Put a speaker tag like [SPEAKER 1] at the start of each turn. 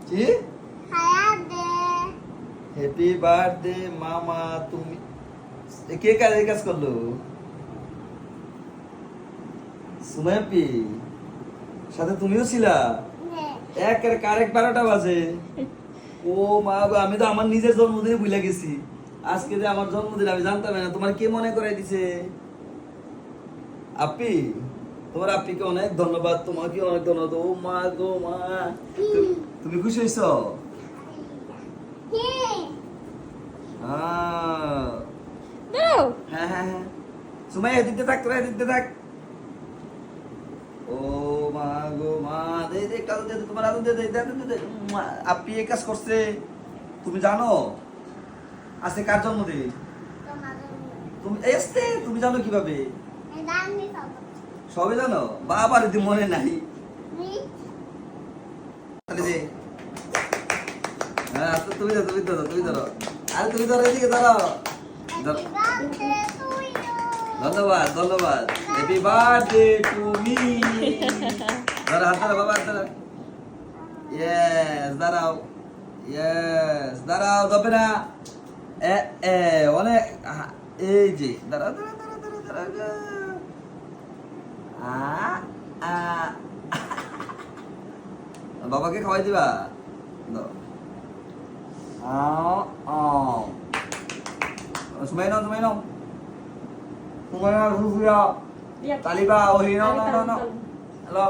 [SPEAKER 1] কি happy birthday মামা। তুমি কে কাজ করলো? সুমাইয়াপি সাথে তুমিও ছিলা? একের কারেক্ট 12টা বাজে। ও মা গো, আমি তো আমার নিজের জন্মদিনে ভুলে গেছি। আজকে যে আমার জন্মদিন আমি জানতাম না। তোমার কে মনে করাই দিছে? আপি, তোমার আপিকে অনেক ধন্যবাদ, তোমাকে অনেক ধন্যবাদ। ও মা গো মা, তুমি খুশি হয়েছো? হ্যাঁ হ্যাঁ হ্যাঁ, সুমাই এদিকে থাক, তোরা এদিকে থাক। ও মা গো মা, দে দে কাল দে, তোমার আদর দে দে দে দে। আপনি এই কাজ করছে, তুমি জানো আজকে কার জন্মদিন? তুমি এসতে তুমি জানো কিভাবে? সবই জানো? বাবার যদি মনে নাই। তাহলে দে। হ্যাঁ তুমি ধরো, তুমি ধরো, তুমি ধরো। আরে তুমি ধরো, এদিকে ধরো। ধন্যবাদ ধন্যবাদ। Happy birthday to me. ধরো হাত ধরো বাবা, হাত ধরো। ইয়েস, দাঁড়াও। ইয়েস, দাঁড়াও, যাবে না। এ এ অনেক এই যে দাঁড়াও দাঁড়াও দাঁড়াও দাঁড়াও দাঁড়াও। আ আ বাবাকে খাওয়াই দিবা? দাও। আও আও। সুমাই নাও, সুমাই নাও। সুমাই নাও, সুফিয়া। তালিবা, ওহি নাও নাও নাও। হ্যালো।